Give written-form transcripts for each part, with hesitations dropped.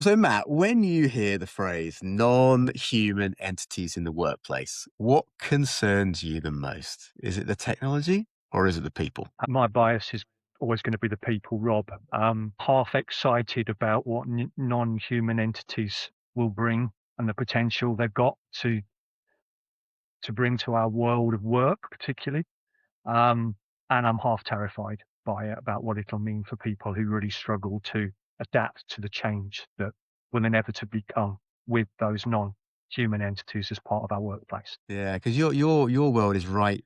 So, Matt, when you hear the phrase non-human entities in the workplace, what concerns you the most? Is it the technology or is it the people? My bias is always going to be the people, Rob. Half excited about what non-human entities will bring and the potential they've got to bring to our world of work, particularly. Um, and I'm half terrified by it about what it'll mean for people who really struggle to adapt to the change that will inevitably come with those non-human entities as part of our workplace. Yeah, because your world is right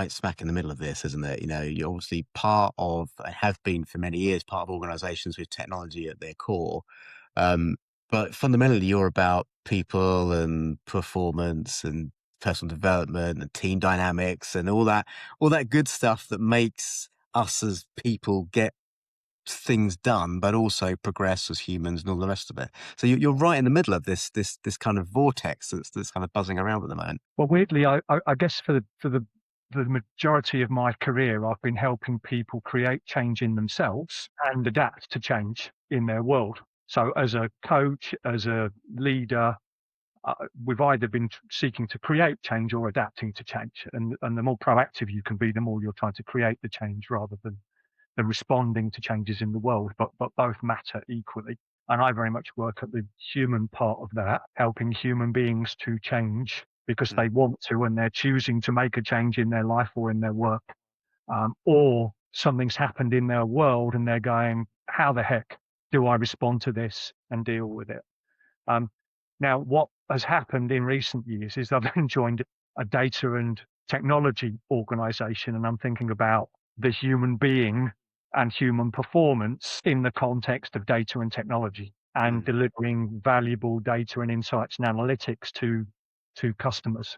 smack in the middle of this, isn't it? You know, you're obviously part of and have been for many years part of organisations with technology at their core. Um, but fundamentally, you're about people and performance and personal development and team dynamics and all that good stuff that makes us as people get things done, but also progress as humans and all the rest of it. So you're right in the middle of this kind of vortex that's kind of buzzing around at the moment. Well, weirdly, I guess for the majority of my career, I've been helping people create change in themselves and adapt to change in their world. So, as a coach, as a leader, we've either been seeking to create change or adapting to change. And the more proactive you can be, the more you're trying to create the change rather than responding to changes in the world. But both matter equally. And I very much work at the human part of that, helping human beings to change because Mm. they want to and they're choosing to make a change in their life or in their work. Or something's happened in their world and they're going, how the heck do I respond to this and deal with it? Um, Now, what has happened in recent years is I've then joined a data and technology organization, and I'm thinking about the human being and human performance in the context of data and technology and Mm. delivering valuable data and insights and analytics to customers,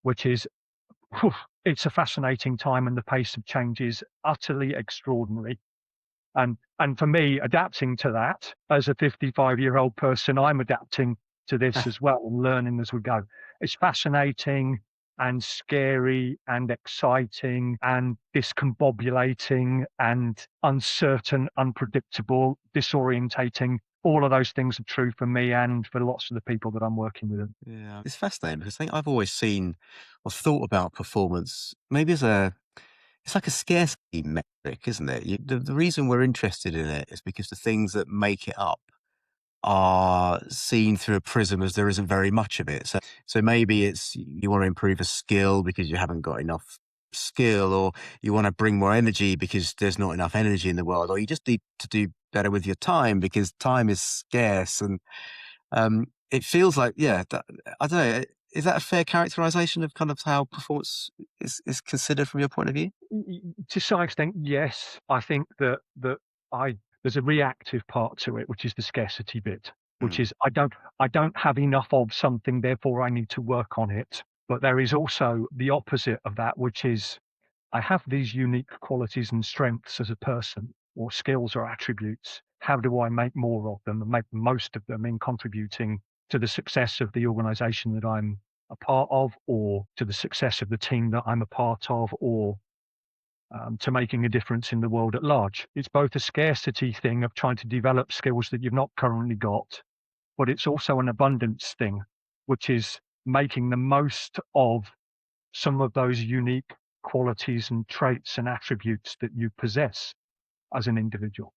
which is whew, it's a fascinating time and the pace of change is utterly extraordinary. And for me, adapting to that as a 55-year-old person, I'm adapting to this as well and learning as we go. It's fascinating and scary and exciting and discombobulating and uncertain, unpredictable, disorientating. All of those things are true for me and for lots of the people that I'm working with. Yeah, it's fascinating because I think I've always seen or thought about performance maybe as it's like a scarcity metric, isn't it? The reason we're interested in it is because the things that make it up are seen through a prism as there isn't very much of it. So maybe it's you want to improve a skill because you haven't got enough skill, or you want to bring more energy because there's not enough energy in the world, or you just need to do better with your time because time is scarce. And it feels like, yeah, I don't know. Is that a fair characterization of kind of how performance is considered from your point of view? To some extent, yes. I think that I there's a reactive part to it, which is the scarcity bit, which Mm. is I don't have enough of something, therefore I need to work on it. But there is also the opposite of that, which is I have these unique qualities and strengths as a person, or skills or attributes. How do I make more of them and make the most of them in contributing to the success of the organization that I'm a part of, or to the success of the team that I'm a part of, or to making a difference in the world at large. It's both a scarcity thing of trying to develop skills that you've not currently got, but it's also an abundance thing, which is making the most of some of those unique qualities and traits and attributes that you possess as an individual.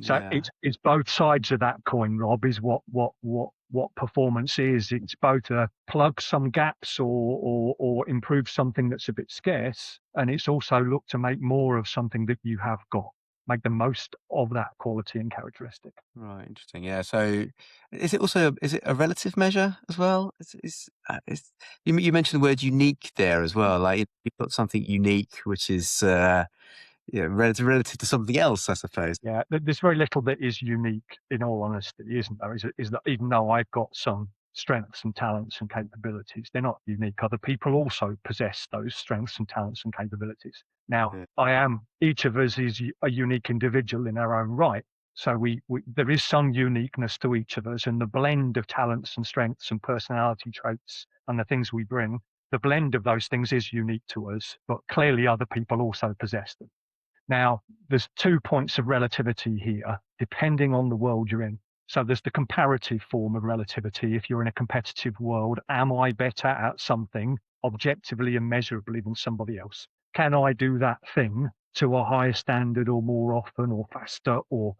So Yeah. it's both sides of that coin, Rob, is what performance is. It's both a plug some gaps or improve something that's a bit scarce, and it's also look to make more of something that you have got. Make the most of that quality and characteristic. Right, interesting. Yeah. So, is it a relative measure as well? You mentioned the word unique there as well. Like you've got something unique, which is relative to something else, I suppose. Yeah, there's very little that is unique, in all honesty, isn't there? Is that even though I've got some strengths and talents and capabilities, they're not unique. Other people also possess those strengths and talents and capabilities. Now, Yeah. each of us is a unique individual in our own right. So we there is some uniqueness to each of us, and the blend of talents and strengths and personality traits and the things we bring, the blend of those things is unique to us, but clearly other people also possess them. Now, there's 2 points of relativity here, depending on the world you're in. So there's the comparative form of relativity. If you're in a competitive world, am I better at something objectively and measurably than somebody else? Can I do that thing to a higher standard or more often or faster or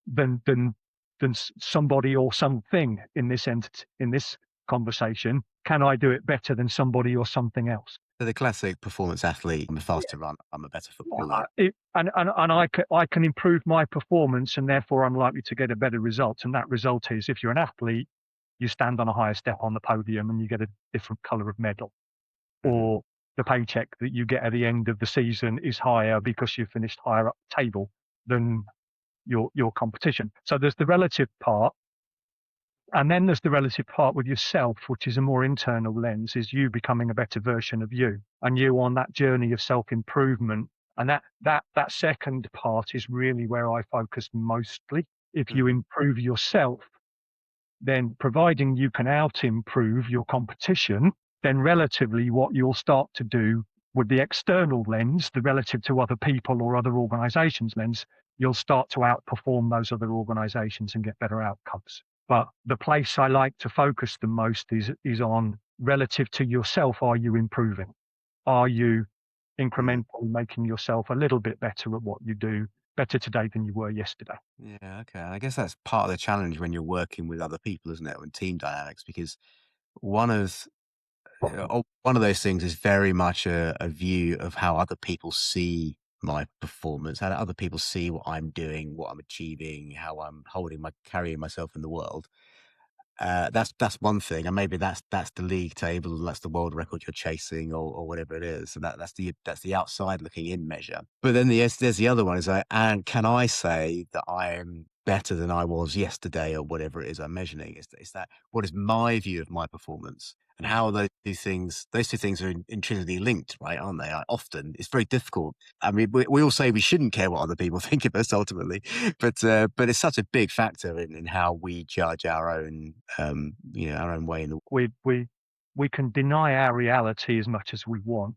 than than somebody or something in this in this conversation? Can I do it better than somebody or something else? So the classic performance athlete, I'm a faster runner, I'm a better footballer. I can improve my performance, and therefore I'm likely to get a better result. And that result is, if you're an athlete, you stand on a higher step on the podium and you get a different color of medal, Mhm. or the paycheck that you get at the end of the season is higher because you finished higher up the table than your competition. So there's the relative part, and then there's the relative part with yourself, which is a more internal lens, is you becoming a better version of you and you on that journey of self-improvement. And that second part is really where I focus mostly. If you Mhm. improve yourself, then providing you can out improve your competition, then relatively what you'll start to do with the external lens, the relative to other people or other organizations lens, you'll start to outperform those other organizations and get better outcomes. But the place I like to focus the most is on relative to yourself. Are you improving? Are you Mm. incrementally making yourself a little bit better at what you do, better today than you were yesterday? Yeah, okay. And I guess that's part of the challenge when you're working with other people, isn't it? And team dynamics, because one of one of those things is very much a view of how other people see my performance, how other people see what I'm doing, what I'm achieving, how I'm holding my carrying myself in the world. That's one thing, and maybe that's the league table, and that's the world record you're chasing, or whatever it is. And that's the outside looking in measure. But then there's the other one is like, and can I say that I am better than I was yesterday, or whatever it is I'm measuring? Is that what is my view of my performance? And how are those two things are intrinsically linked, right? Aren't they? Often it's very difficult. I mean, we all say we shouldn't care what other people think of us ultimately, but it's such a big factor in how we judge our own, our own way in the. We we we can deny our reality as much as we want.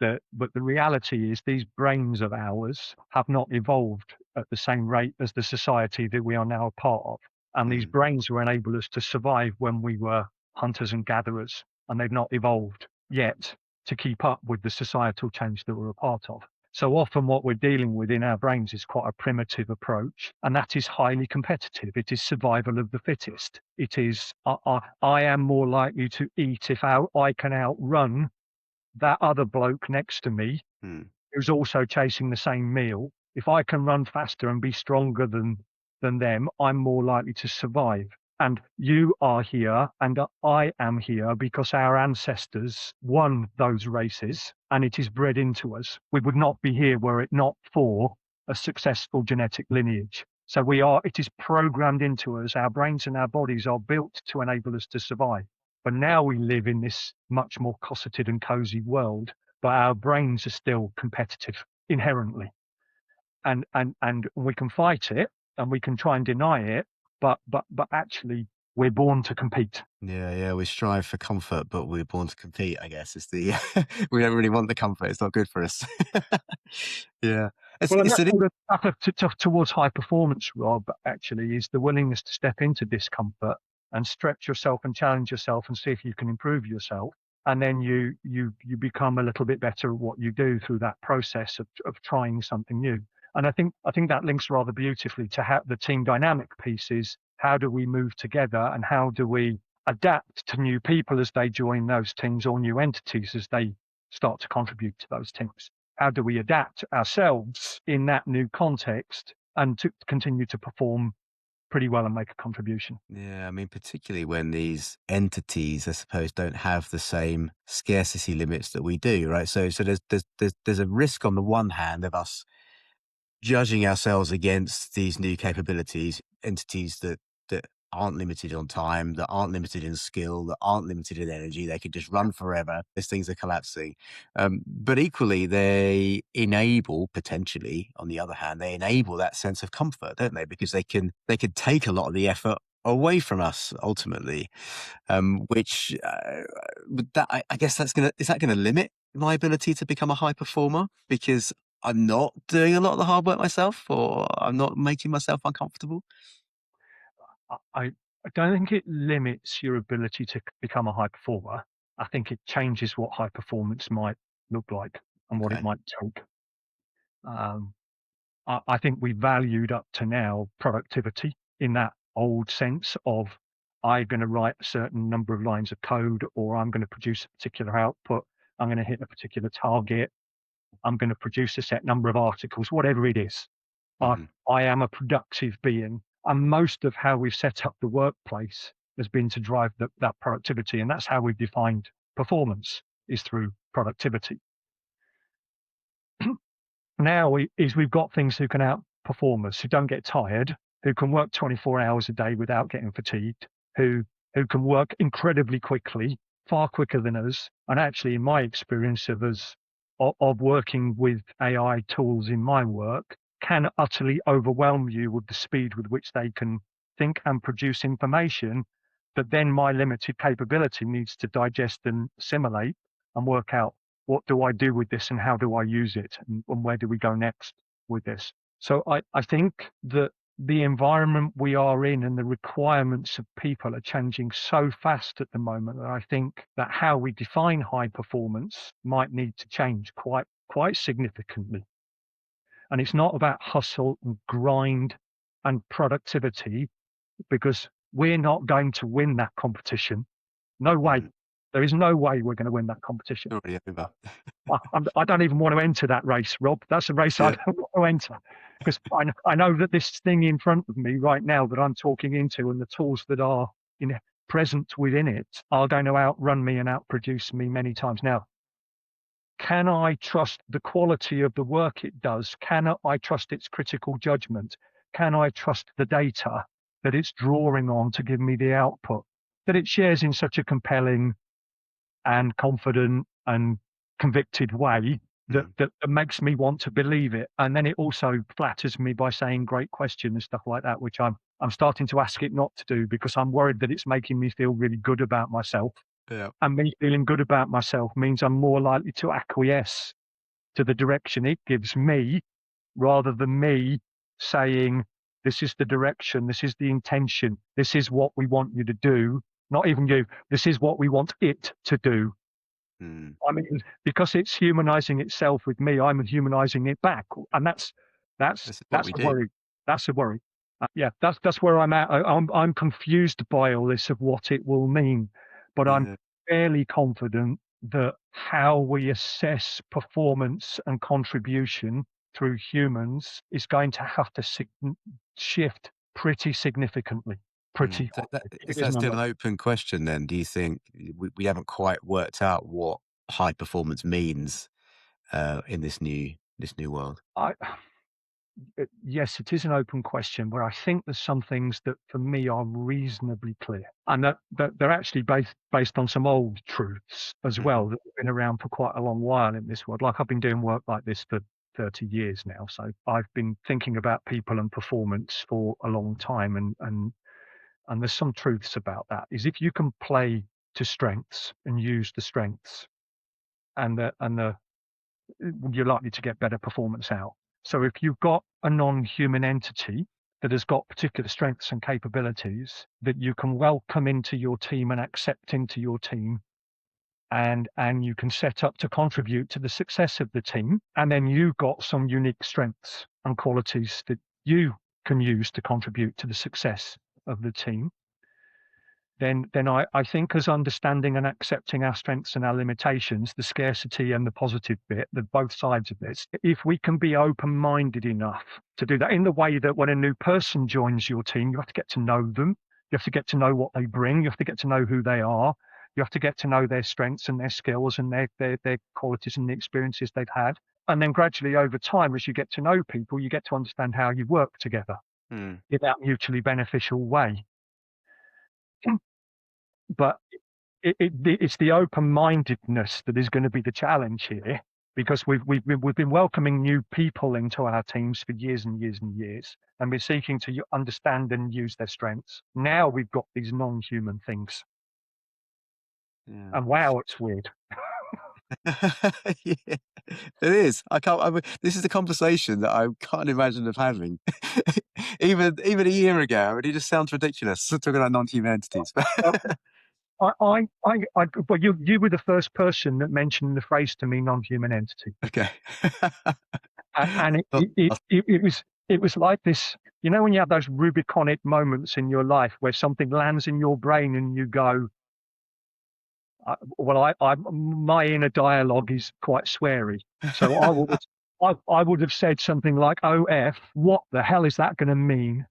But the reality is these brains of ours have not evolved at the same rate as the society that we are now a part of. And these Mm, brains will enable us to survive when we were hunters and gatherers, and they've not evolved yet to keep up with the societal change that we're a part of. So often what we're dealing with in our brains is quite a primitive approach, and that is highly competitive. It is survival of the fittest. It is, I am more likely to eat if I can outrun that other bloke next to me mm, who's also chasing the same meal. If I can run faster and be stronger than them, I'm more likely to survive. And you are here and I am here because our ancestors won those races and it is bred into us. We would not be here were it not for a successful genetic lineage. So it is programmed into us. Our brains and our bodies are built to enable us to survive. But now we live in this much more cosseted and cozy world, but our brains are still competitive inherently. And we can fight it and we can try and deny it, but actually we're born to compete. yeah, yeah. We strive for comfort, but we're born to compete. I guess is the we don't really want the comfort. It's not good for us. Yeah, Well, and it's that's an. all the stuff towards high performance, Rob, actually, is the willingness to step into discomfort and stretch yourself and challenge yourself and see if you can improve yourself. And then you become a little bit better at what you do through that process of trying something new. And I think that links rather beautifully to how the team dynamic piece is how do we move together and how do we adapt to new people as they join those teams or new entities as they start to contribute to those teams. How do we adapt ourselves in that new context and to continue to perform pretty well and make a contribution? Yeah, I mean, particularly when these entities, I suppose, don't have the same scarcity limits that we do, right? So there's a risk on the one hand of us judging ourselves against these new capabilities, entities that aren't limited on time, that aren't limited in skill, that aren't limited in energy. They could just run forever as things are collapsing. But equally, they enable potentially, on the other hand, they enable that sense of comfort, don't they? Because they can take a lot of the effort away from us ultimately, which I guess is that gonna limit my ability to become a high performer because I'm not doing a lot of the hard work myself, or I'm not making myself uncomfortable? I don't think it limits your ability to become a high performer. I think it changes what high performance might look like and what it Okay. might take. Um, I think we valued up to now productivity in that old sense of I'm going to write a certain number of lines of code, or I'm going to produce a particular output. I'm going to hit a particular target. I'm going to produce a set number of articles, whatever it is. I, Mhm. I am a productive being. And most of how we've set up the workplace has been to drive that productivity. And that's how we've defined performance is through productivity. Now we've got things who can outperform us, who don't get tired, who can work 24 hours a day without getting fatigued, who who can work incredibly quickly, far quicker than us. And actually, in my experience of us of working with AI tools in my work, can utterly overwhelm you with the speed with which they can think and produce information that then my limited capability needs to digest and assimilate and work out what do I do with this and how do I use it and where do we go next with this? So I think that the environment we are in and the requirements of people are changing so fast at the moment that I think that how we define high performance might need to change quite significantly. And it's not about hustle and grind and productivity because we're not going to win that competition. No way. Mhm. There is no way we're going to win that competition. Already over. I don't even want to enter that race, Rob. That's a race I Yeah. don't want to enter because I know that this thing in front of me right now that I'm talking into and the tools that are present within it are going to outrun me and outproduce me many times. Now, can I trust the quality of the work it does? Can I trust its critical judgment? Can I trust the data that it's drawing on to give me the output that it shares in such a compelling and confident and convicted way that, Mm. that makes me want to believe it. And then it also flatters me by saying great question and stuff like that, which I'm starting to ask it not to do because I'm worried that it's making me feel really good about myself. Yeah. And me feeling good about myself means I'm more likely to acquiesce to the direction it gives me rather than me saying, this is the direction, this is the intention, this is what we want you to do. Not even you, this is what we want it to do. Mm. I mean, because it's humanizing itself with me, I'm humanizing it back, and that's This is what that's we a do. worry. That's a worry. Yeah, that's where I'm at. I'm confused by all this of what it will mean, but I'm Yeah. fairly confident that how we assess performance and contribution through humans is going to have to shift pretty significantly. Mm. Pretty, So that it is that isn't still an enough. open question then? Do you think we haven't quite worked out what high performance means in this new world? I yes, it is an open question where I think there's some things that for me are reasonably clear and that they're actually based on some old truths as Mhm. well that have been around for quite a long while in this world. Like I've been doing work like this for 30 years now. So I've been thinking about people and performance for a long time and there's some truths about that is if you can play to strengths and use the strengths and the you're likely to get better performance out. So if you've got a non-human entity that has got particular strengths and capabilities that you can welcome into your team and accept into your team and you can set up to contribute to the success of the team, and then you've got some unique strengths and qualities that you can use to contribute to the success of the team, then I think as understanding and accepting our strengths and our limitations, the scarcity and the positive bit, the both sides of this, if we can be open-minded enough to do that in the way that when a new person joins your team, you have to get to know them, you have to get to know what they bring, you have to get to know who they are, you have to get to know their strengths and their skills and their qualities and the experiences they've had. And then gradually over time, as you get to know people, you get to understand how you work together Mm. in that mutually beneficial way. But it's the open-mindedness that is going to be the challenge here, because we've been welcoming new people into our teams for years and years and years, and we're seeking to understand and use their strengths. Now we've got these non-human things, Yeah. and wow, it's weird. Yeah, it is. I can't. I mean, this is a conversation that I can't imagine of having, even a year ago. I mean, it just sounds ridiculous talking about non-human entities. Uh, well, you were the first person that mentioned the phrase to me, non-human entity, Okay. and Well, it was like this. You know, when you have those Rubiconic moments in your life where something lands in your brain and you go, my inner dialogue is quite sweary. So I would have said something like, "OF, what the hell is that going to mean?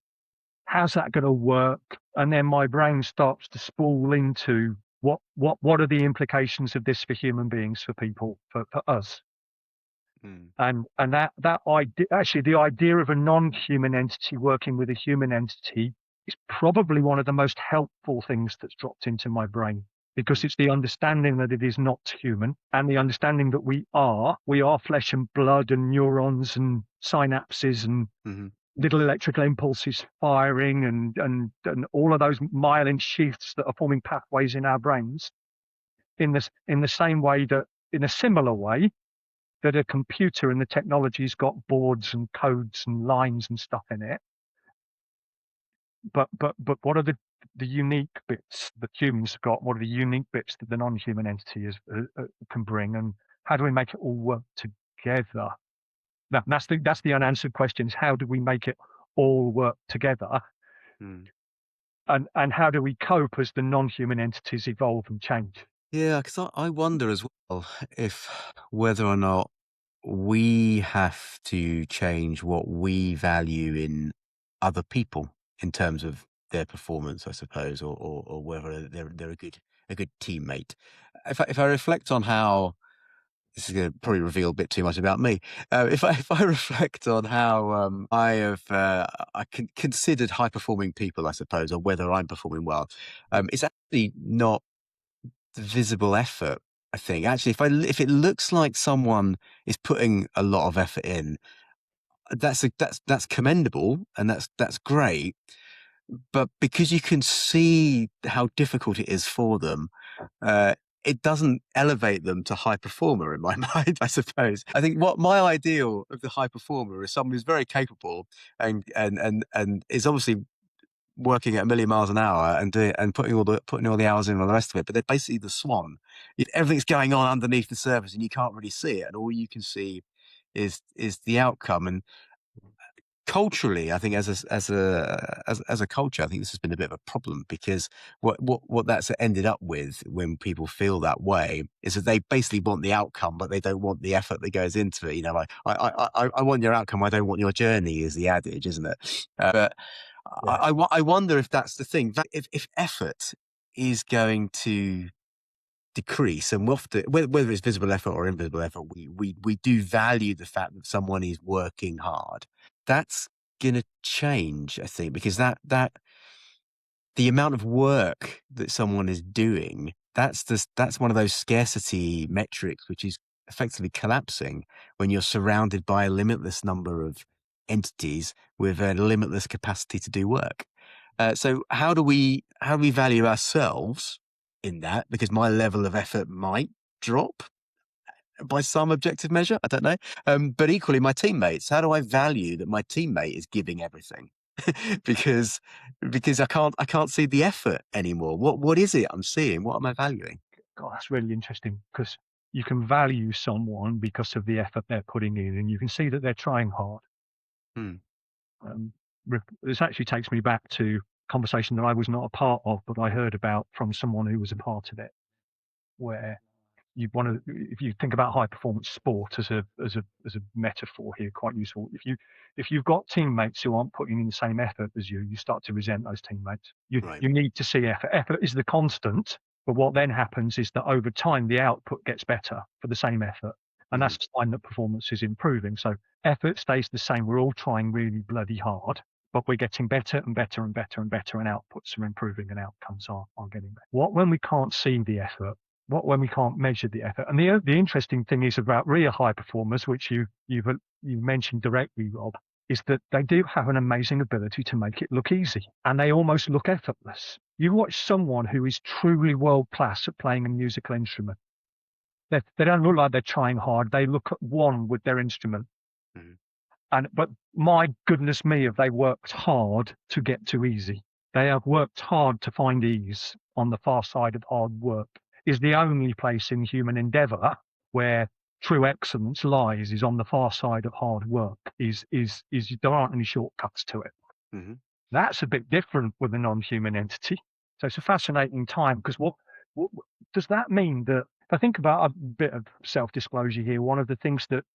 How's that going to work?" And then my brain starts to spool into what are the implications of this for human beings, for people, for us? mm, And that idea, actually, the idea of a non-human entity working with a human entity is probably one of the most helpful things that's dropped into my brain, because mm, it's the understanding that it is not human, and the understanding that we are flesh and blood and neurons and synapses and mhm, little electrical impulses firing, and all of those myelin sheaths that are forming pathways in our brains, in the same way that, in a similar way, that a computer and the technology's got boards and codes and lines and stuff in it. But what are the unique bits that humans have got? What are the unique bits that the non-human entity can bring, and how do we make it all work together? That's the unanswered question: is how do we make it all work together, mm. and how do we cope as the non-human entities evolve and change? Yeah, because I wonder as well if whether or not we have to change what we value in other people in terms of their performance, I suppose, or whether they're a good teammate. If I reflect on how this is going to probably reveal a bit too much about me. If I reflect on how considered high performing people, I suppose, or whether I'm performing well, it's actually not visible effort. I think actually, if it looks like someone is putting a lot of effort in, that's commendable and that's great. But because you can see how difficult it is for them, uh, it doesn't elevate them to high performer in my mind, I suppose. I think what my ideal of the high performer is someone who's very capable and is obviously working at a million miles an hour and doing and putting all the hours in and all the rest of it. But they're basically the swan. Everything's going on underneath the surface and you can't really see it, and all you can see is the outcome. And culturally, I think as a culture, I think this has been a bit of a problem because what that's ended up with when people feel that way is that they basically want the outcome, but they don't want the effort that goes into it. You know, like I want your outcome, I don't want your journey, is the adage, isn't it? But Yeah. I wonder if that's the thing. That if effort is going to decrease, and we'll have to, whether it's visible effort or invisible effort, we do value the fact that someone is working hard. That's gonna change, I think, because that the amount of work that someone is doing, that's one of those scarcity metrics which is effectively collapsing when you're surrounded by a limitless number of entities with a limitless capacity to do work. So how do we value ourselves in that? Because my level of effort might drop by some objective measure. I don't know. But equally, my teammates. How do I value that my teammate is giving everything? because I can't see the effort anymore. What is it I'm seeing? What am I valuing? God, that's really interesting, because you can value someone because of the effort they're putting in, and you can see that they're trying hard. Hmm. Um, this actually takes me back to a conversation that I was not a part of, but I heard about from someone who was a part of it, where you want to, if you think about high performance sport as a metaphor here, quite useful. If you've got teammates who aren't putting in the same effort as you start to resent those teammates. Right. You need to see effort. Effort is the constant, but what then happens is that over time the output gets better for the same effort, and Hmm. that's a sign that performance is improving. So effort stays the same. We're all trying really bloody hard, but we're getting better and better and better and better, and outputs are improving and outcomes are getting better. What when we can't see the effort? What when we can't measure the effort? And the interesting thing is about real high performers, which you mentioned directly, Rob, is that they do have an amazing ability to make it look easy, and they almost look effortless. You watch someone who is truly world class at playing a musical instrument, They don't look like they're trying hard. They look at one with their instrument. Mhm. But my goodness me, have they worked hard to get to easy. They have worked hard to find ease on the far side of hard work. Is the only place in human endeavor where true excellence lies is on the far side of hard work. Is there aren't any shortcuts to it. Mhm. That's a bit different with a non-human entity. So it's a fascinating time because what does that mean that if I think about a bit of self-disclosure here, one of the things that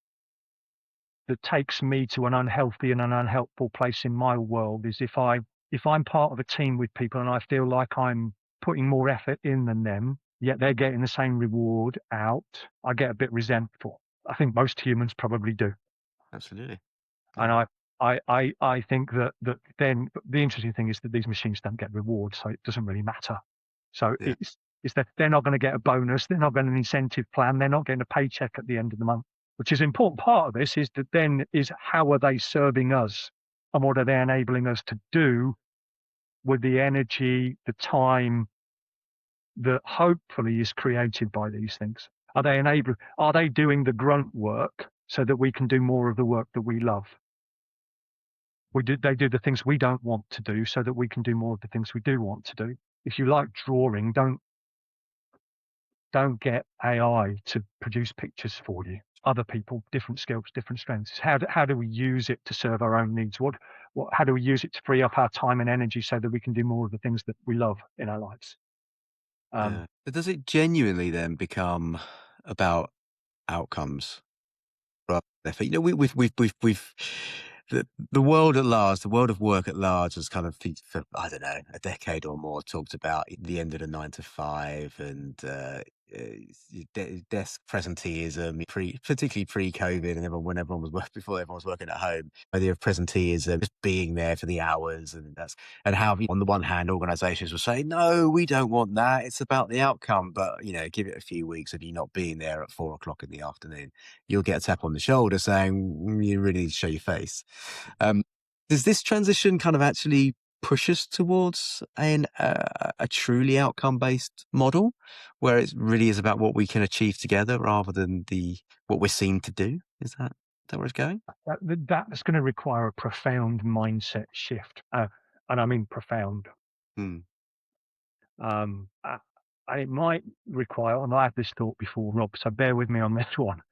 takes me to an unhealthy and an unhelpful place in my world is if I'm part of a team with people and I feel like I'm putting more effort in than them, yet they're getting the same reward out, I get a bit resentful. I think most humans probably do. Absolutely. And Yeah. I think that then the interesting thing is that these machines don't get rewards, so it doesn't really matter. So Yeah. it's that they're not going to get a bonus, they're not getting an incentive plan, they're not getting a paycheck at the end of the month, which is an important part of this is that then is how are they serving us and what are they enabling us to do with the energy, the time that hopefully is created by these things? Are they doing the grunt work so that we can do more of the work that we love? They do the things we don't want to do so that we can do more of the things we do want to do. If you like drawing, don't get AI to produce pictures for you. Other people, different skills, different strengths. How do we use it to serve our own needs? How do we use it to free up our time and energy so that we can do more of the things that we love in our lives? Um, Yeah. But does it genuinely then become about outcomes rather than effort? You know, we've the world at large, the world of work at large has kind of for I don't know, a decade or more talked about the end of the 9 to 5 and desk presenteeism, particularly pre-COVID, and everyone when everyone was before everyone was working at home. Idea of presenteeism, just being there for the hours, and how on the one hand organisations will say, no, we don't want that. It's about the outcome, but give it a few weeks of you not being there at 4 o'clock in the afternoon, you'll get a tap on the shoulder saying, you really need to show your face." Um, does this transition kind of actually push us towards a truly outcome based model where it really is about what we can achieve together rather than the what we're seen to do? Is that where it's going? that's going to require a profound mindset shift, and I mean profound. Hmm. Um, uh, and it might require, and I had this thought before, Rob, so bear with me on this one,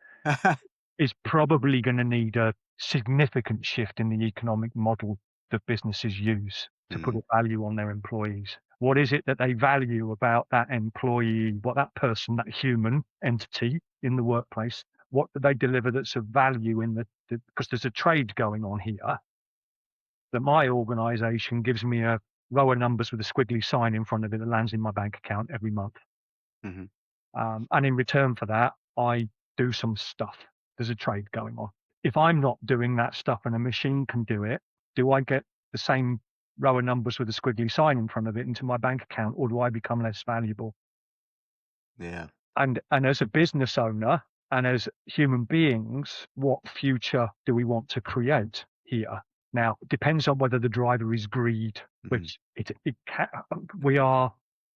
is probably going to need a significant shift in the economic model that businesses use to put Hmm. a value on their employees. What is it that they value about that employee, what that person, that human entity in the workplace? What do they deliver that's of value in because there's a trade going on here that my organization gives me a row of numbers with a squiggly sign in front of it that lands in my bank account every month. Hmm. And in return for that, I do some stuff. There's a trade going on. If I'm not doing that stuff and a machine can do it, do I get the same row of numbers with a squiggly sign in front of it into my bank account, or do I become less valuable? Yeah. And as a business owner and as human beings, what future do we want to create here? Now, it depends on whether the driver is greed, Hmm. which we are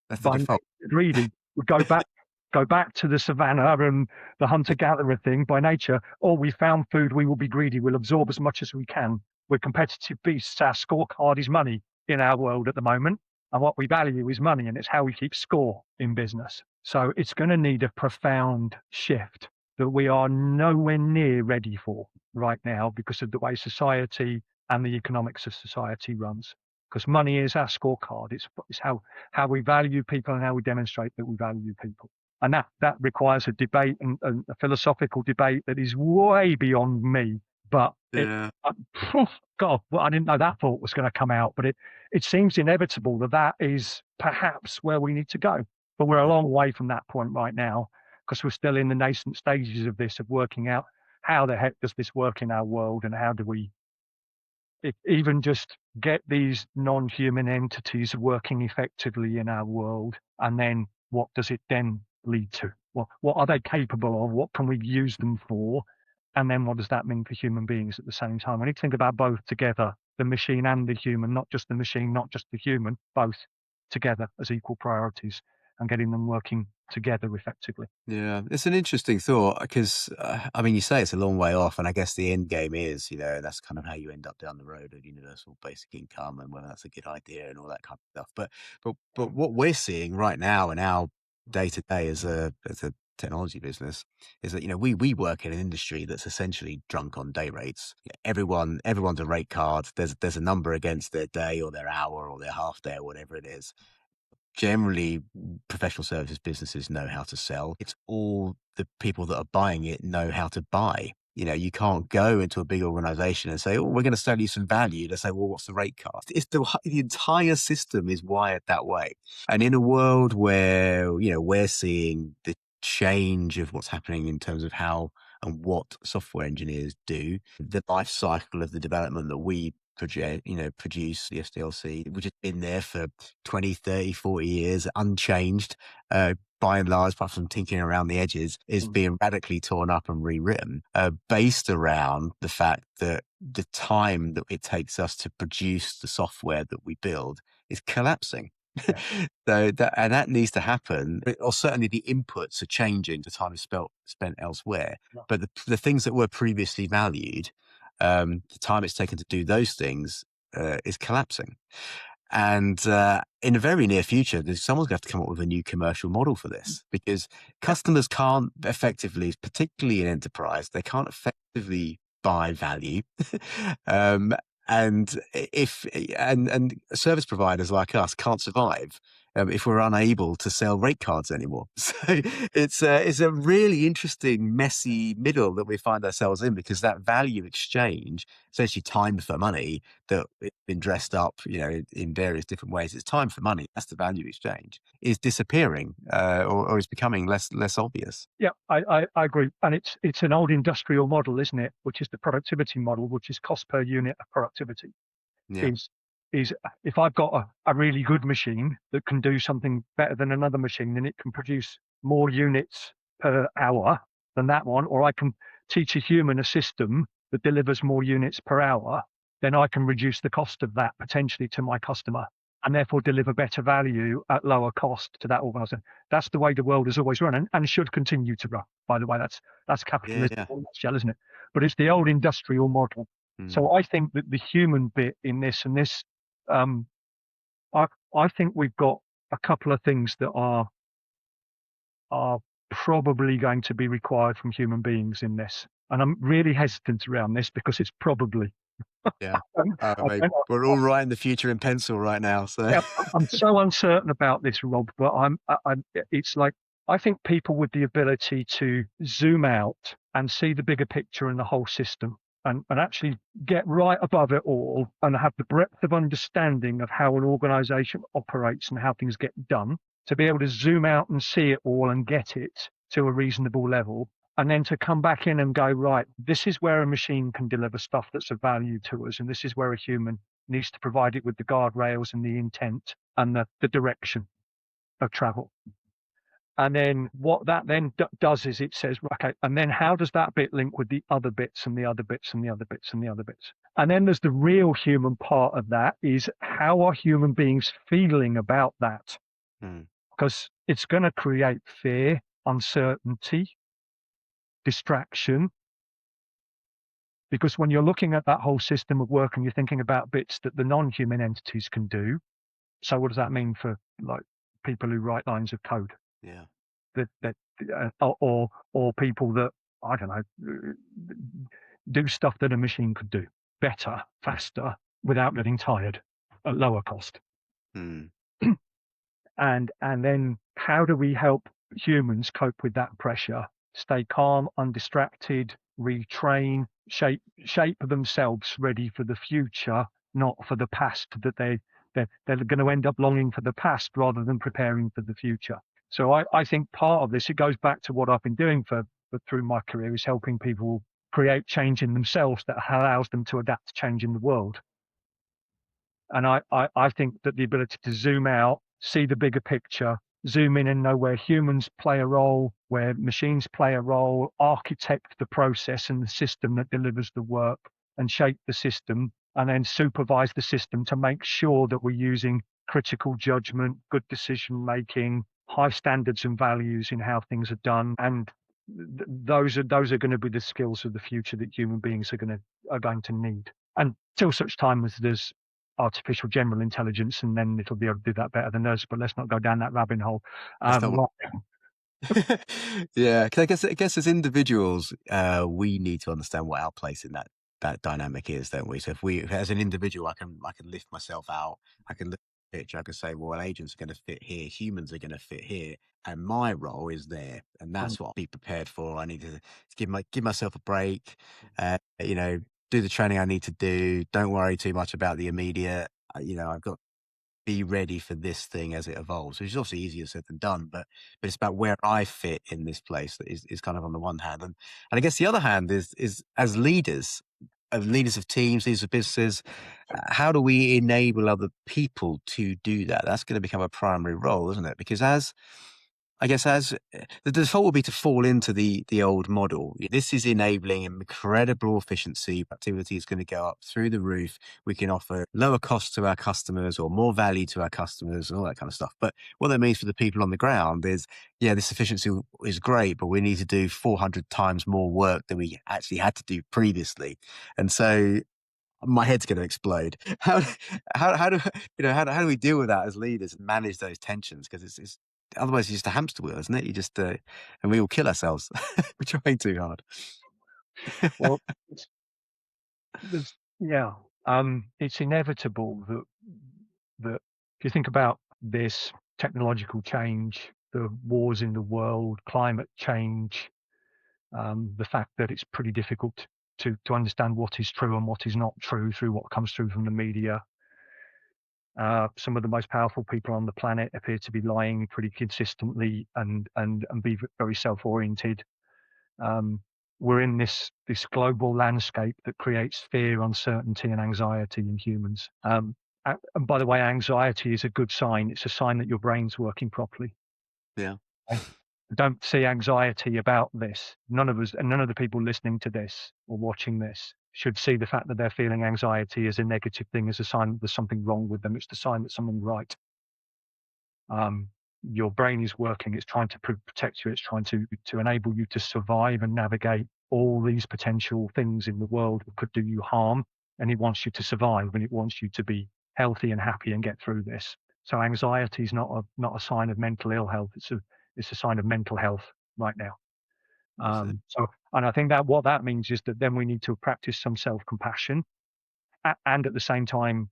That's the by default. nature greedy. We go back to the savannah and the hunter-gatherer thing by nature. Oh, we found food, we will be greedy. We'll absorb as much as we can. We're competitive beasts. Our scorecard is money in our world at the moment. And what we value is money, and it's how we keep score in business. So it's going to need a profound shift that we are nowhere near ready for right now because of the way society and the economics of society runs. Because money is our scorecard. It's how we value people and how we demonstrate that we value people. And that requires a debate and a philosophical debate that is way beyond me. But Yeah. God, well, I didn't know that thought was going to come out. But it seems inevitable that is perhaps where we need to go. But we're a long way from that point right now because we're still in the nascent stages of this, of working out how the heck does this work in our world and how do we even just get these non-human entities working effectively in our world, and then what does it then lead to? What are they capable of? What can we use them for? And then what does that mean for human beings at the same time? We need to think about both together, the machine and the human, not just the machine, not just the human, both together as equal priorities. and getting them working together effectively. Yeah, it's an interesting thought because, I mean, you say it's a long way off, and I guess the end game is, that's kind of how you end up down the road of universal basic income and whether that's a good idea and all that kind of stuff. But what we're seeing right now in our day to day as a technology business is that we work in an industry that's essentially drunk on day rates. Everyone's a rate card. There's a number against their day or their hour or their half day or whatever it is. Generally, professional services businesses know how to sell. It's all the people that are buying it know how to buy. You can't go into a big organization and say, "Oh, we're going to sell you some value." They say, "Well, what's the rate card?" The entire system is wired that way. And in a world where, we're seeing the change of what's happening in terms of how and what software engineers do, the life cycle of the development that we produce the SDLC, which has been there for 20, 30, 40 years, unchanged, by and large, apart from tinkering around the edges, is being radically torn up and rewritten, based around the fact that the time that it takes us to produce the software that we build is collapsing. Yeah. That needs to happen, or certainly the inputs are changing. The time is spent elsewhere, Yeah. but the things that were previously valued, the time it's taken to do those things is collapsing. And in the very near future, someone's going to have to come up with a new commercial model for this because customers can't effectively, particularly in enterprise, they can't effectively buy value. um, and if and service providers like us can't survive if we're unable to sell rate cards anymore. So it's a really interesting, messy middle that we find ourselves in because that value exchange, essentially time for money, that it's been dressed up, in various different ways. It's time for money. That's the value exchange. Is disappearing, or is becoming less obvious. Yeah, I agree. And it's an old industrial model, isn't it? Which is the productivity model, which is cost per unit of productivity. Yeah, Is if I've got a really good machine that can do something better than another machine, then it can produce more units per hour than that one, or I can teach a human a system that delivers more units per hour, then I can reduce the cost of that potentially to my customer and therefore deliver better value at lower cost to that organization. That's the way the world has always run and should continue to run. By the way, that's yeah, capitalism yeah. in a nutshell, isn't it? But it's the old industrial model. Mm. So I think that the human bit in this and this, um, I I think we've got a couple of things that are probably going to be required from human beings in this. And I'm really hesitant around this because it's probably. Yeah. I Mate, don't know. we're all writing the future in pencil right now. So Yeah, I'm so uncertain about this, Rob, but it's like, I think people with the ability to zoom out and see the bigger picture and the whole system and actually get right above it all and have the breadth of understanding of how an organization operates and how things get done, to be able to zoom out and see it all and get it to a reasonable level. And then to come back in and go, right, this is where a machine can deliver stuff that's of value to us. And this is where a human needs to provide it with the guardrails and the intent and the direction of travel. And then what that then does is it says, okay, and then how does that bit link with the other bits and the other bits and the other bits and the other bits? And then there's the real human part of that is how are human beings feeling about that? mm, Because it's going to create fear, uncertainty, distraction. Because when you're looking at that whole system of work and you're thinking about bits that the non-human entities can do, so what does that mean for like people who write lines of code yeah. that or people that I don't know do stuff that a machine could do better, faster, without getting tired at lower cost? Mm, And then how do we help humans cope with that pressure, stay calm, undistracted, retrain, shape themselves ready for the future, not for the past, that they're going to end up longing for the past rather than preparing for the future. So I think part of this, it goes back to what I've been doing for through my career, is helping people create change in themselves that allows them to adapt to change in the world. And I think that the ability to zoom out, see the bigger picture, zoom in and know where humans play a role, where machines play a role, architect the process and the system that delivers the work and shape the system, and then supervise the system to make sure that we're using critical judgment, good decision making, high standards and values in how things are done, and those are going to be the skills of the future that human beings are going to need. And till such time as there's artificial general intelligence, and then it'll be able to do that better than us. But let's not go down that rabbit hole. That's not Right. Yeah, 'cause I guess as individuals, we need to understand what our place in that dynamic is, don't we? So if as an individual, I can lift myself out, I can look at the picture, I can say, well, agents are going to fit here, humans are going to fit here, and my role is there, and Mm. that's what I'll be prepared for. I need to give myself a break, you know, do the training I need to do. Don't worry too much about the immediate. I've got be ready for this thing as it evolves, which is obviously easier said than done, but it's about where I fit in this place that is kind of on the one hand. And I guess the other hand is as leaders of teams, leaders of businesses, how do we enable other people to do that? That's going to become a primary role, isn't it? Because as the default would be to fall into the old model. This is enabling incredible efficiency. Activity is going to go up through the roof. We can offer lower costs to our customers or more value to our customers and all that kind of stuff. But what that means for the people on the ground is, yeah, this efficiency is great, but we need to do 400 times more work than we actually had to do previously. And so my head's going to explode. How do how do we deal with that as leaders and manage those tensions? Because it's otherwise it's just a hamster wheel, isn't it? You just and we all kill ourselves. We're trying too hard. Well, it's, yeah, it's inevitable that if you think about this technological change, the wars in the world, climate change, the fact that it's pretty difficult to understand what is true and what is not true through what comes through from the media. Some of the most powerful people on the planet appear to be lying pretty consistently and be very self-oriented. Um, we're in this global landscape that creates fear, uncertainty, and anxiety in humans. And by the way, anxiety is a good sign. It's a sign that your brain's working properly. Yeah. I don't see anxiety about this. None of us, and none of the people listening to this or watching this, should see the fact that they're feeling anxiety as a negative thing, as a sign that there's something wrong with them. It's the sign that something's right. Um, your brain is working. It's trying to protect you. It's trying to enable you to survive and navigate all these potential things in the world that could do you harm. And it wants you to survive, and it wants you to be healthy and happy and get through this. So anxiety is not a sign of mental ill health. It's a sign of mental health right now. That's it. And I think that what that means is that then we need to practice some self compassion, and at the same time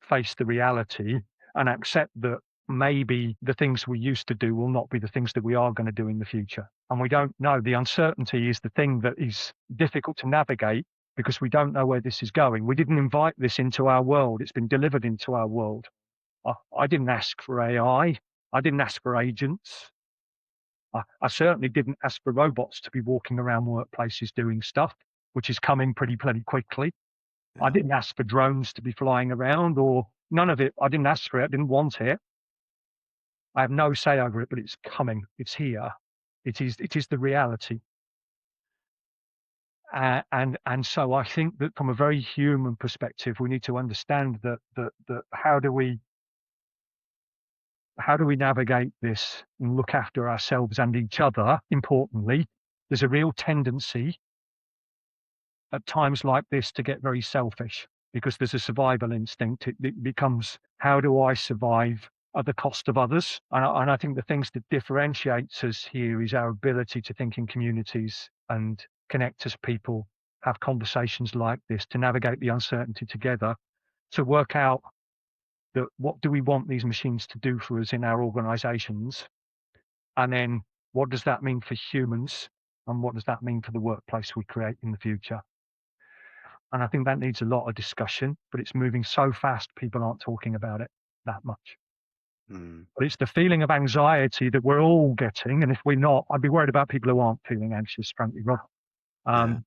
face the reality and accept that maybe the things we used to do will not be the things that we are going to do in the future. And we don't know. The uncertainty is the thing that is difficult to navigate because we don't know where this is going. We didn't invite this into our world. It's been delivered into our world. I didn't ask for AI. I didn't ask for agents. I certainly didn't ask for robots to be walking around workplaces doing stuff, which is coming pretty quickly. I Yeah. didn't ask for drones to be flying around or none of it. I didn't ask for it. I didn't want it. I have no say over it, but it's coming. It's here. It is the reality. And so I think that from a very human perspective, we need to understand that how do we navigate this and look after ourselves and each other. Importantly, there's a real tendency at times like this to get very selfish because there's a survival instinct. It becomes, how do I survive at the cost of others? And I think the things that differentiates us here is our ability to think in communities and connect as people, have conversations like this, to navigate the uncertainty together, to work out that what do we want these machines to do for us in our organizations? And then what does that mean for humans? And what does that mean for the workplace we create in the future? And I think that needs a lot of discussion, but it's moving so fast, people aren't talking about it that much. Mm. But it's the feeling of anxiety that we're all getting. And if we're not, I'd be worried about people who aren't feeling anxious, frankly, Rob. Yeah. Um,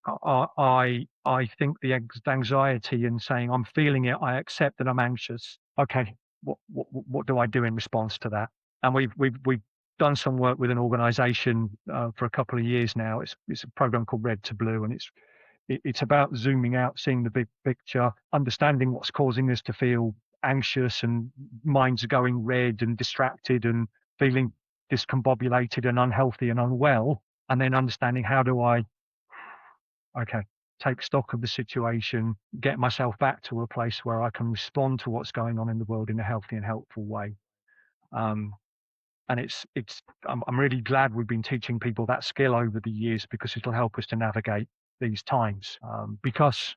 I think the anxiety and saying, I'm feeling it, I accept that I'm anxious. Okay, what do I do in response to that? And we've done some work with an organization for a couple of years now. It's a program called Red to Blue, and it's about zooming out, seeing the big picture, understanding what's causing us to feel anxious and minds are going red and distracted and feeling discombobulated and unhealthy and unwell, and then understanding how do I, okay, take stock of the situation, get myself back to a place where I can respond to what's going on in the world in a healthy and helpful way. Um, and I'm really glad we've been teaching people that skill over the years, because it'll help us to navigate these times. Because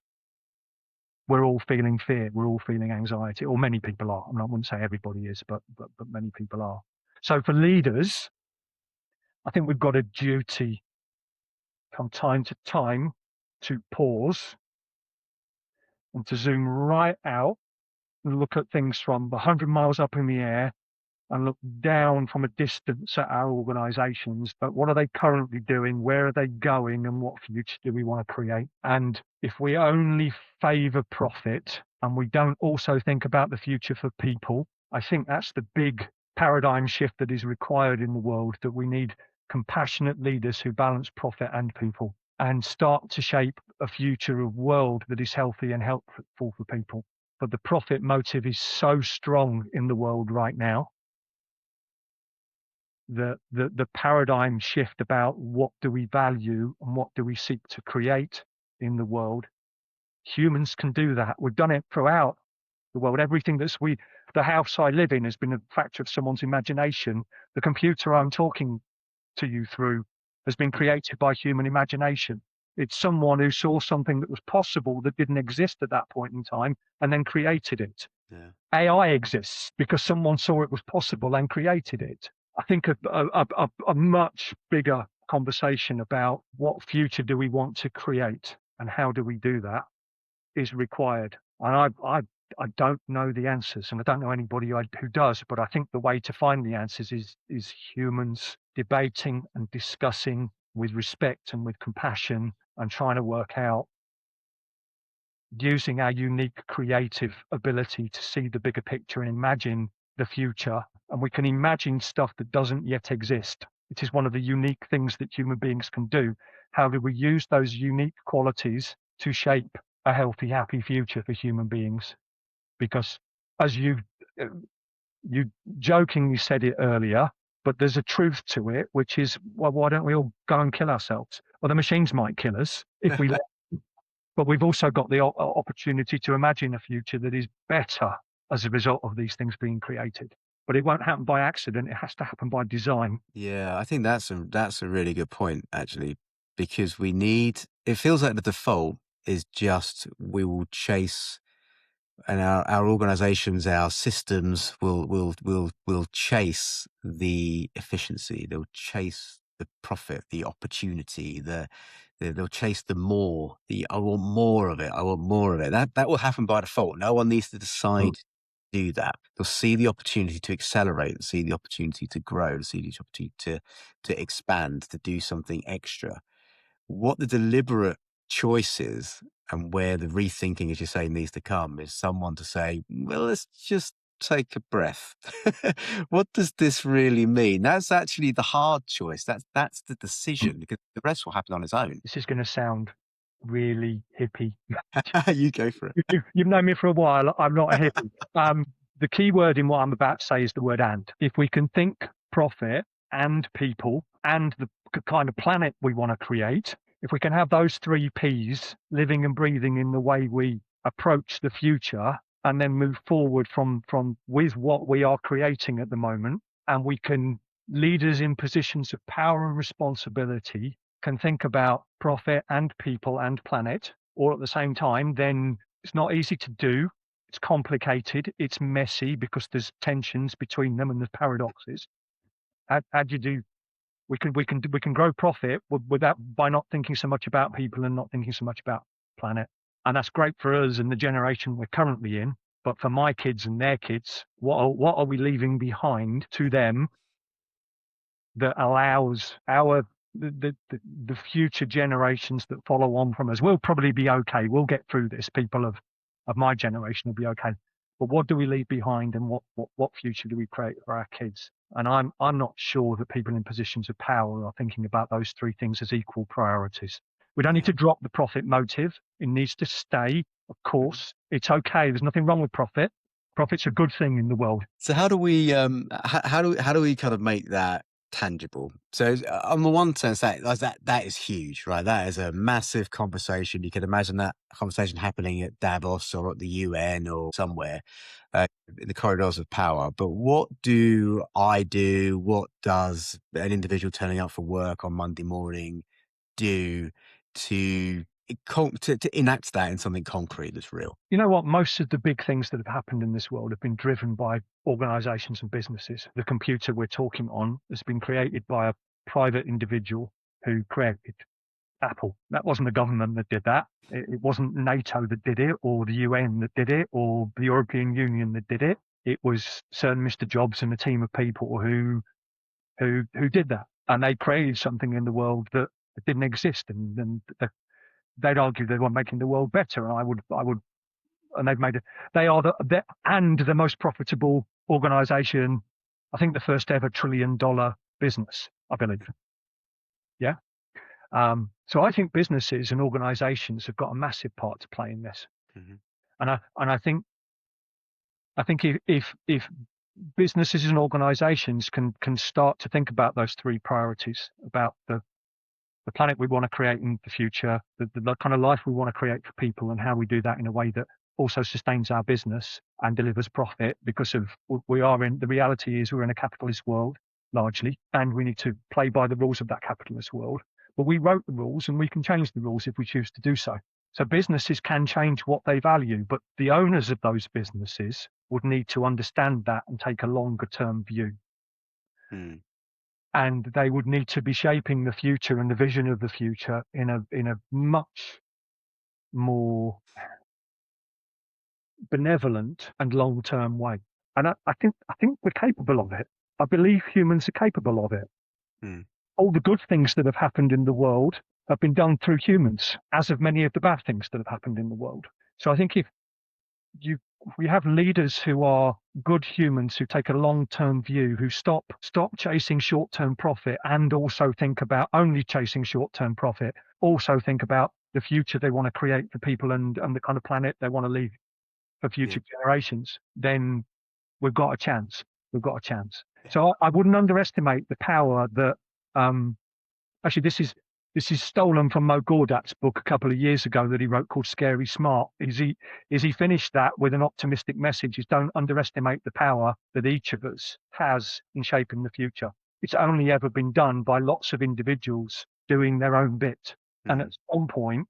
we're all feeling fear, we're all feeling anxiety, or many people are. I mean, I wouldn't say everybody is, but many people are. So for leaders, I think we've got a duty from time to time to pause and to zoom right out and look at things from 100 miles up in the air and look down from a distance at our organizations. But what are they currently doing? Where are they going? And what future do we want to create? And if we only favor profit and we don't also think about the future for people, I think that's the big paradigm shift that is required in the world, that we need compassionate leaders who balance profit and people and start to shape a future of world that is healthy and helpful for people. But the profit motive is so strong in the world right now. The paradigm shift about what do we value and what do we seek to create in the world. Humans can do that. We've done it throughout the world. Everything the house I live in has been a factor of someone's imagination. The computer I'm talking to you through has been created by human imagination. It's someone who saw something that was possible that didn't exist at that point in time and then created it. Yeah. AI exists because someone saw it was possible and created it. I think a much bigger conversation about what future do we want to create and how do we do that is required. And I don't know the answers, and I don't know anybody who does, but I think the way to find the answers is humans debating and discussing with respect and with compassion and trying to work out, using our unique creative ability to see the bigger picture and imagine the future. And we can imagine stuff that doesn't yet exist. It is one of the unique things that human beings can do. How do we use those unique qualities to shape a healthy, happy future for human beings? Because as you jokingly said it earlier, but there's a truth to it, which is, well, why don't we all go and kill ourselves? Well, the machines might kill us if we let them, but we've also got the opportunity to imagine a future that is better as a result of these things being created. But it won't happen by accident. It has to happen by design. Yeah, I think that's a really good point, actually, because it feels like the default is just we will chase, and our organizations, our systems will chase the efficiency, they'll chase the profit, the opportunity, they'll chase the more, I want more of it, I want more of it. That will happen by default. No one needs to decide to do that. They'll see the opportunity to accelerate, see the opportunity to grow, see the opportunity to expand, to do something extra. What the deliberate choice is, and where the rethinking, as you say, needs to come, is someone to say, well, let's just take a breath. What does this really mean? That's actually the hard choice. That's the decision, because the rest will happen on its own. This is going to sound really hippie. You go for it. You've known me for a while. I'm not a hippie. The key word in what I'm about to say is the word "and." If we can think profit and people and the kind of planet we want to create, if we can have those three P's living and breathing in the way we approach the future, and then move forward from with what we are creating at the moment, and we can, leaders in positions of power and responsibility can think about profit and people and planet all at the same time, then it's not easy to do. It's complicated. It's messy because there's tensions between them and there's paradoxes. How do you do? We can grow profit without, by not thinking so much about people and not thinking so much about planet. And that's great for us and the generation we're currently in. But for my kids and their kids, what are we leaving behind to them that allows the future generations that follow on from us? We'll probably be okay. We'll get through this. People of my generation will be okay. But what do we leave behind, and what future do we create for our kids? And I'm not sure that people in positions of power are thinking about those three things as equal priorities. We don't need to drop the profit motive. It needs to stay. Of course, it's okay. There's nothing wrong with profit. Profit's a good thing in the world. So how do we how do we kind of make that tangible? So on the one sense, that is huge, right? That is a massive conversation. You can imagine that conversation happening at Davos or at the UN or somewhere in the corridors of power. But what do I do? What does an individual turning up for work on Monday morning do to to enact that in something concrete that's real? You know what? Most of the big things that have happened in this world have been driven by organizations and businesses. The computer we're talking on has been created by a private individual who created Apple. That wasn't the government that did that. It wasn't NATO that did it, or the UN that did it, or the European Union that did it. It was Sir Mr. Jobs and a team of people who did that, and they created something in the world that didn't exist. And they'd argue they were making the world better, and I would, and they've made it. They are the most profitable organization. I think the first ever $1 trillion business, I believe. Yeah. So I think businesses and organizations have got a massive part to play in this. Hmm. And I think if businesses and organizations can start to think about those three priorities, about the planet we want to create in the future, the kind of life we want to create for people, and how we do that in a way that also sustains our business and delivers profit, because of the reality is we're in a capitalist world largely, and we need to play by the rules of that capitalist world. But we wrote the rules, and we can change the rules if we choose to do so. So businesses can change what they value, but the owners of those businesses would need to understand that and take a longer term view. Mm. And they would need to be shaping the future and the vision of the future in a much more benevolent and long term way. And I think we're capable of it. I believe humans are capable of it. Mm. All the good things that have happened in the world have been done through humans, as have many of the bad things that have happened in the world. So I think if we have leaders who are good humans, who take a long-term view, who stop chasing short-term profit, and also think about only chasing short-term profit, also think about the future they want to create for people and the kind of planet they want to leave for Yeah. future generations, then we've got a chance. We've got a chance. So I wouldn't underestimate the power that actually this is stolen from Mo Gawdat's book a couple of years ago that he wrote called Scary Smart. He finished that with an optimistic message: is don't underestimate the power that each of us has in shaping the future. It's only ever been done by lots of individuals doing their own bit. And Mm. at some point,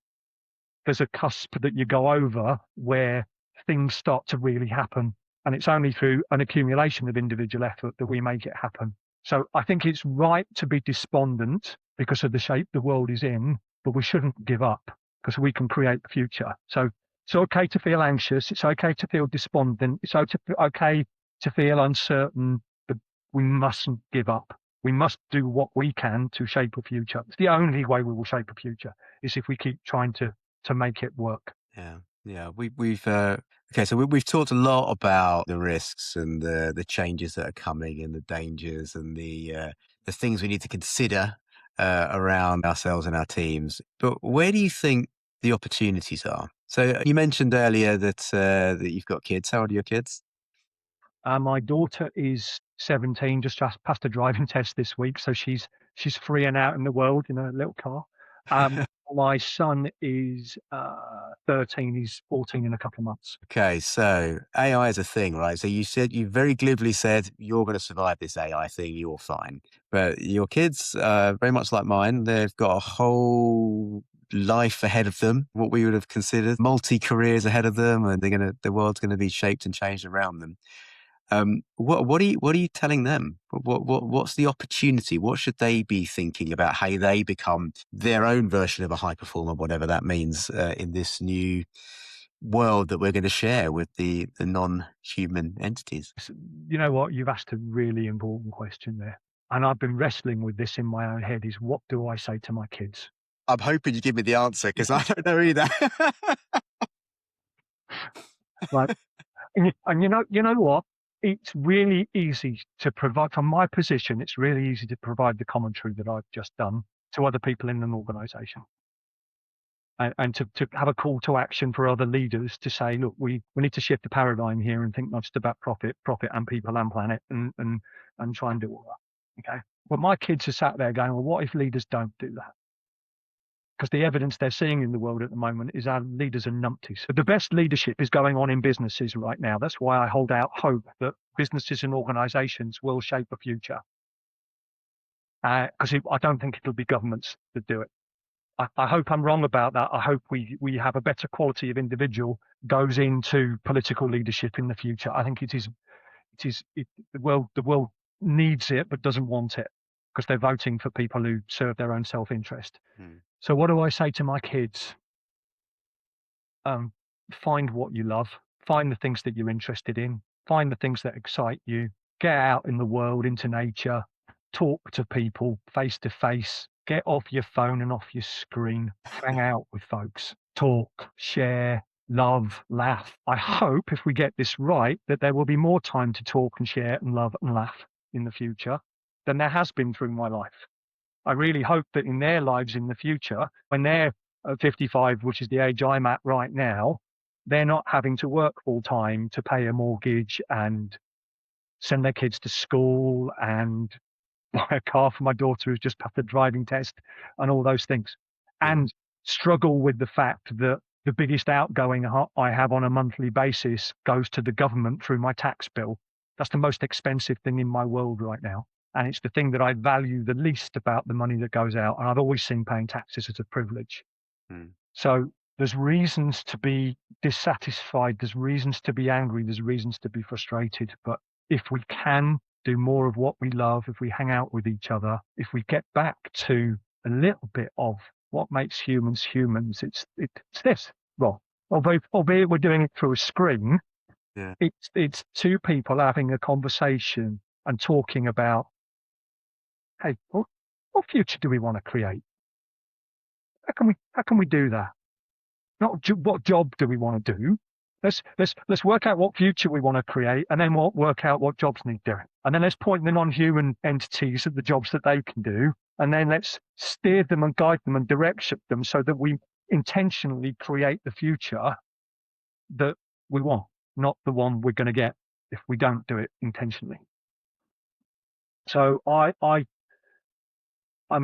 there's a cusp that you go over where things start to really happen. And it's only through an accumulation of individual effort that we make it happen. So I think it's right to be despondent because of the shape the world is in, but we shouldn't give up, because we can create the future. So it's okay to feel anxious. It's okay to feel despondent. It's okay to feel uncertain, but we mustn't give up. We must do what we can to shape a future. It's the only way we will shape a future, is if we keep trying to make it work. Yeah, yeah. We've okay. So we've talked a lot about the risks and the changes that are coming and the dangers and the things we need to consider around ourselves and our teams. But where do you think the opportunities are? So you mentioned earlier that you've got kids. How old are your kids? My daughter is 17, just passed a driving test this week, so she's free and out in the world in a little car. My son is 13. He's 14 in a couple of months. Okay, so AI is a thing, right? So you very glibly said you're going to survive this AI thing, you're fine. But your kids, very much like mine, they've got a whole life ahead of them, what we would have considered multi careers ahead of them, and the world's gonna be shaped and changed around them. What are you telling them? What's the opportunity? What should they be thinking about how they become their own version of a high performer, whatever that means, in this new world that we're going to share with the non-human entities? You know what? You've asked a really important question there. And I've been wrestling with this in my own head: is what do I say to my kids? I'm hoping you give me the answer because I don't know either. Right. And you know what? It's really easy to provide, from my position, it's really easy to provide the commentary that I've just done to other people in an organization. and to have a call to action for other leaders to say, look, we need to shift the paradigm here and think not just about profit and people and planet and try and do all that. Okay. But my kids are sat there going, well, what if leaders don't do that? Because the evidence they're seeing in the world at the moment is our leaders are numpties. So the best leadership is going on in businesses right now. That's why I hold out hope that businesses and organizations will shape the future. Because I don't think it'll be governments that do it. I hope I'm wrong about that. I hope we have a better quality of individual goes into political leadership in the future. I think the world needs it but doesn't want it because they're voting for people who serve their own self-interest. Mm. So what do I say to my kids? Find what you love, find the things that you're interested in, find the things that excite you, get out in the world, into nature, talk to people face to face, get off your phone and off your screen, hang out with folks, talk, share, love, laugh. I hope if we get this right, that there will be more time to talk and share and love and laugh in the future than there has been through my life. I really hope that in their lives in the future, when they're at 55, which is the age I'm at right now, they're not having to work full time to pay a mortgage and send their kids to school and buy a car for my daughter who's just passed the driving test and all those things, Yeah. and struggle with the fact that the biggest outgoing I have on a monthly basis goes to the government through my tax bill. That's the most expensive thing in my world right now. And it's the thing that I value the least about the money that goes out. And I've always seen paying taxes as a privilege. Mm. So there's reasons to be dissatisfied. There's reasons to be angry. There's reasons to be frustrated. But if we can do more of what we love, if we hang out with each other, if we get back to a little bit of what makes humans humans, it's this. Well, albeit we're doing it through a screen, Yeah. it's two people having a conversation and talking about, hey, what future do we want to create? How can we do that? Not what job do we want to do? Let's work out what future we want to create, and then we'll work out what jobs need doing. And then let's point the non-human entities at the jobs that they can do, and then let's steer them and guide them and direct them so that we intentionally create the future that we want, not the one we're going to get if we don't do it intentionally. So I'm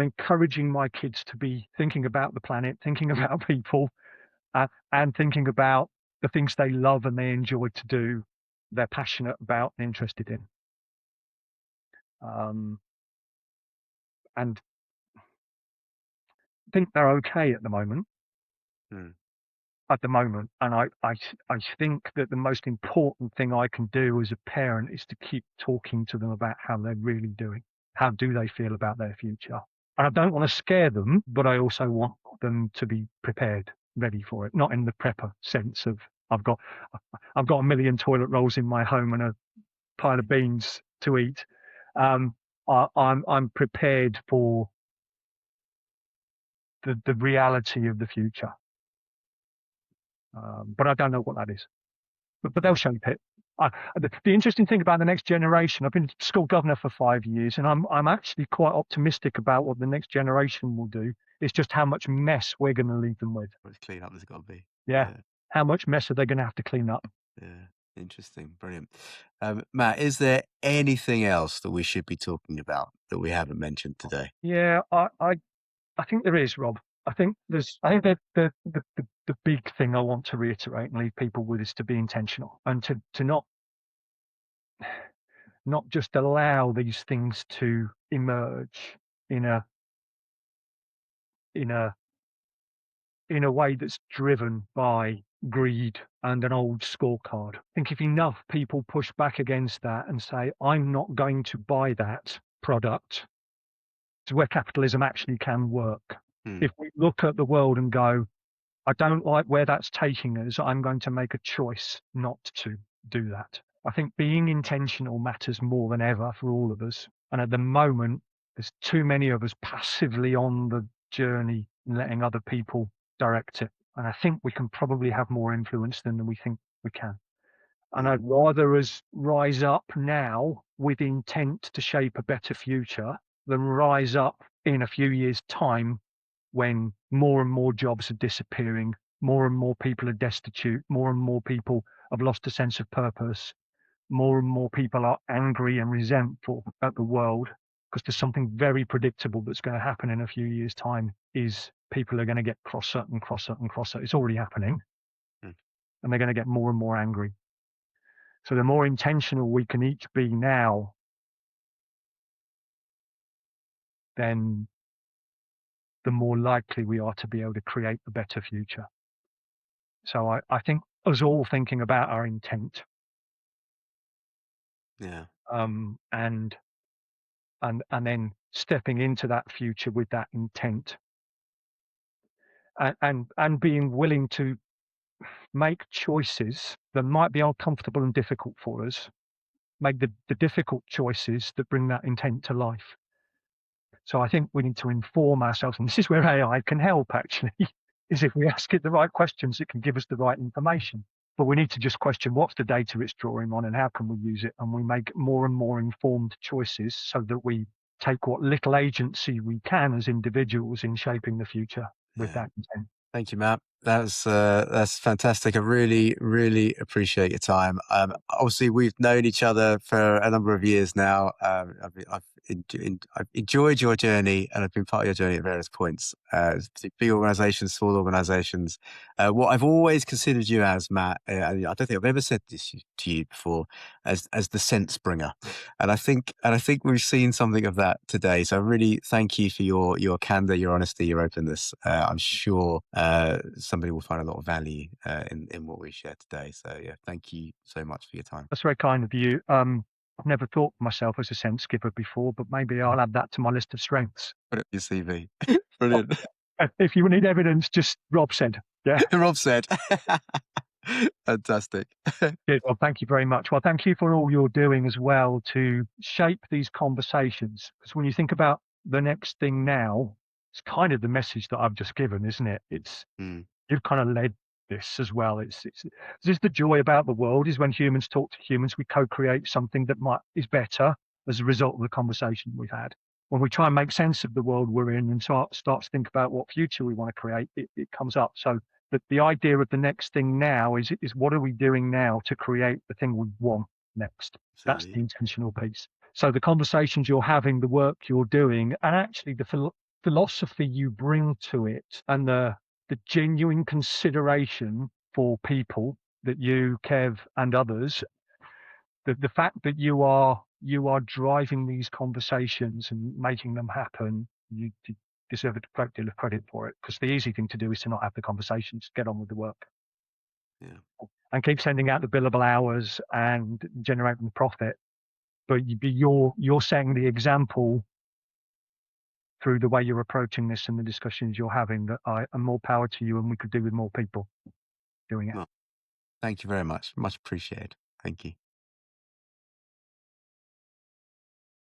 encouraging my kids to be thinking about the planet, thinking about people, and thinking about the things they love and they enjoy to do, they're passionate about and interested in. And I think they're okay at the moment. Mm. And I think that the most important thing I can do as a parent is to keep talking to them about how they're really doing. How do they feel about their future? And I don't want to scare them, but I also want them to be prepared, ready for it. Not in the prepper sense of I've got a million toilet rolls in my home and a pile of beans to eat. I'm prepared for the reality of the future. But I don't know what that is. But they'll shape it. The interesting thing about the next generation, I've been school governor for 5 years, and I'm actually quite optimistic about what the next generation will do. It's just how much mess we're going to leave them with. Well, it's clean up, there's got to be. Yeah. Yeah. How much mess are they going to have to clean up? Yeah. Interesting. Brilliant. Matt, is there anything else that we should be talking about that we haven't mentioned today? Yeah, I think there is, Rob. I think that the big thing I want to reiterate and leave people with is to be intentional and to not just allow these things to emerge in a way that's driven by greed and an old scorecard. I think if enough people push back against that and say, I'm not going to buy that product, it's where capitalism actually can work. Hmm. If we look at the world and go, I don't like where that's taking us, I'm going to make a choice not to do that. I think being intentional matters more than ever for all of us. And at the moment, there's too many of us passively on the journey and letting other people direct it. And I think we can probably have more influence than we think we can. And I'd rather us rise up now with intent to shape a better future than rise up in a few years' time when more and more jobs are disappearing, more and more people are destitute, more and more people have lost a sense of purpose, more and more people are angry and resentful at the world, because there's something very predictable that's going to happen in a few years' time is people are going to get crosser and crosser and crosser. It's already happening, Mm. and they're going to get more and more angry. So the more intentional we can each be now, then the more likely we are to be able to create a better future. So I think us all thinking about our intent, Yeah. um, and and then stepping into that future with that intent, and being willing to make choices that might be uncomfortable and difficult for us, make the difficult choices that bring that intent to life. So I think we need to inform ourselves, and this is where AI can help actually, is if we ask it the right questions, it can give us the right information. But we need to just question what's the data it's drawing on and how can we use it, and we make more and more informed choices so that we take what little agency we can as individuals in shaping the future with Yeah. that intent. Thank you, Matt. That's fantastic. I really, really appreciate your time. Obviously, we've known each other for a number of years now. I've enjoyed your journey, and I've been part of your journey at various points. Big organisations, small organisations. What I've always considered you as, Matt, and I don't think I've ever said this to you before, as the sense bringer. And I think we've seen something of that today. So I really thank you for your candor, your honesty, your openness. I'm sure somebody will find a lot of value in what we shared today. So yeah, thank you so much for your time. That's very kind of you. I've never thought of myself as a sense giver before, but maybe I'll add that to my list of strengths. Put it on your CV. Brilliant. If you need evidence, just Rob said. Yeah. Rob said. Fantastic. Good. Well, thank you very much. Well, thank you for all you're doing as well to shape these conversations. Because when you think about the next thing now, it's kind of the message that I've just given, isn't it? It's Mm, you've kind of led this as well. It's this is the joy about the world is when humans talk to humans, we co-create something that might is better as a result of the conversation we've had. When we try and make sense of the world we're in and start to think about what future we want to create, it comes up. So the idea of the next thing now is what are we doing now to create the thing we want next? That's the absolutely. intentional piece. So the conversations you're having, the work you're doing, and actually the philosophy you bring to it, and the genuine consideration for people that you, Kev, and others, the fact that you are driving these conversations and making them happen, you deserve a great deal of credit for it. Because the easy thing to do is to not have the conversations, get on with the work, Yeah. and keep sending out the billable hours and generating the profit. But you're setting the example through the way you're approaching this and the discussions you're having that and more power to you, and we could do with more people doing it. Well, thank you very much. Much appreciated. Thank you.